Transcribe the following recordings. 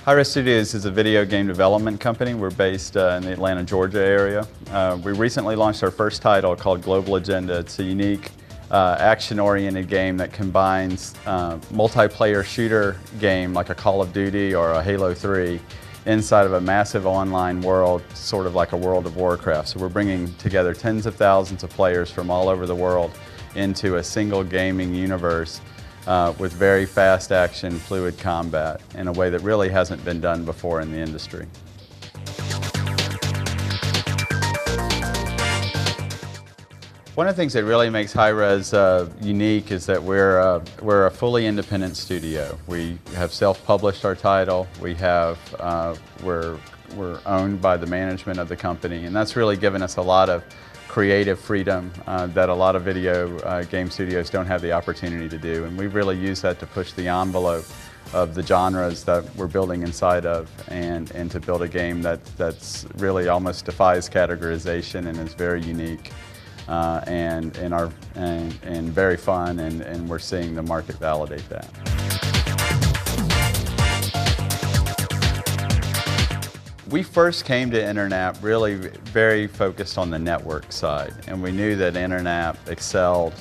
Hi-Rez Studios is a video game development company. We're based in the Atlanta, Georgia area. We recently launched our first title called Global Agenda. It's a unique action-oriented game that combines multiplayer shooter game like a Call of Duty or a Halo 3 inside of a massive online world, sort of like a World of Warcraft. So we're bringing together tens of thousands of players from all over the world into a single gaming universe with very fast action, fluid combat in a way that really hasn't been done before in the industry. One of the things that really makes Hi-Rez unique is that we're a fully independent studio. We have self-published our title. We're owned by the management of the company, and that's really given us a lot of creative freedom that a lot of video game studios don't have the opportunity to do. And we've really used that to push the envelope of the genres that we're building inside of and to build a game that's really almost defies categorization and is very unique and very fun, and we're seeing the market validate that. We first came to Internap really very focused on the network side, and we knew that Internap excelled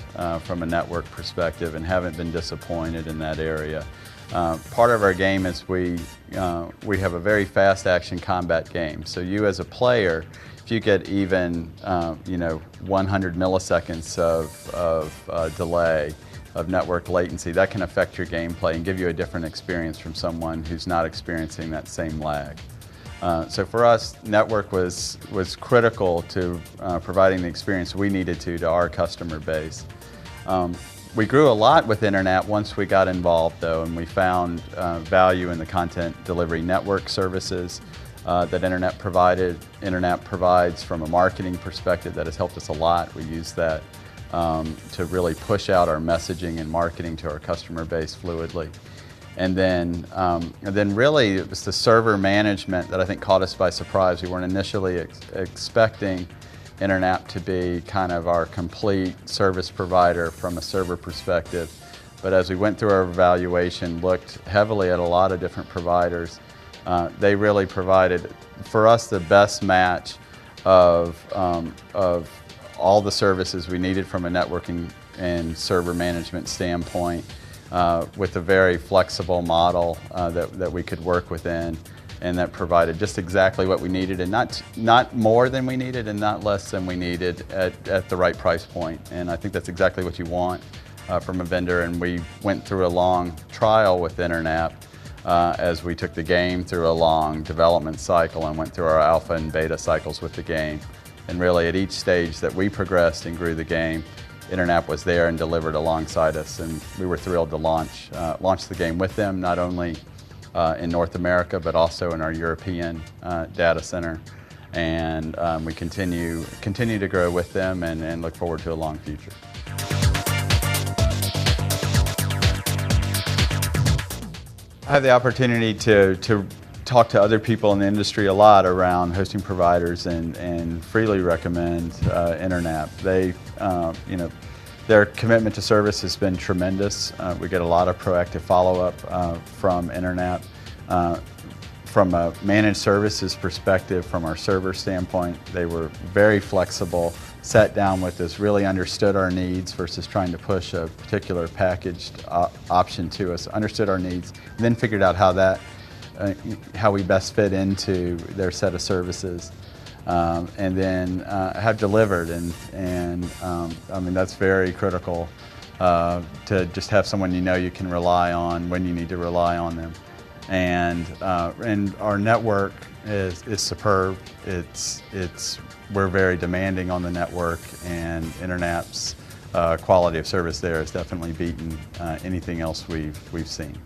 from a network perspective and haven't been disappointed in that area. Part of our game is we have a very fast action combat game. So you as a player, if you get even 100 milliseconds of delay of network latency, that can affect your gameplay and give you a different experience from someone who's not experiencing that same lag. So for us, network was critical to providing the experience we needed to our customer base. We grew a lot with Internap once we got involved, though, and we found value in the content delivery network services that Internap provides from a marketing perspective. That has helped us a lot. We use that to really push out our messaging and marketing to our customer base fluidly. And then really it was the server management that I think caught us by surprise. We weren't initially expecting Internap to be kind of our complete service provider from a server perspective. But as we went through our evaluation, looked heavily at a lot of different providers, they really provided for us the best match of all the services we needed from a networking and server management standpoint, with a very flexible model that we could work within, and that provided just exactly what we needed, and not more than we needed and not less than we needed at the right price point. And I think that's exactly what you want from a vendor. And we went through a long trial with Internap as we took the game through a long development cycle and went through our alpha and beta cycles with the game. And really at each stage that we progressed and grew the game, Internap was there and delivered alongside us, and we were thrilled to launch the game with them, not only in North America but also in our European data center. And we continue to grow with them and look forward to a long future. I have the opportunity to talk to other people in the industry a lot around hosting providers and freely recommend Internap. Their commitment to service has been tremendous. We get a lot of proactive follow-up from Internap. From a managed services perspective, from our server standpoint, they were very flexible, sat down with us, really understood our needs versus trying to push a particular packaged option to us, understood our needs, and then figured out how we best fit into their set of services, and then have delivered. And I mean, that's very critical to just have someone you can rely on when you need to rely on them. And our network is superb. We're very demanding on the network, and Internap's quality of service there has definitely beaten anything else we've seen.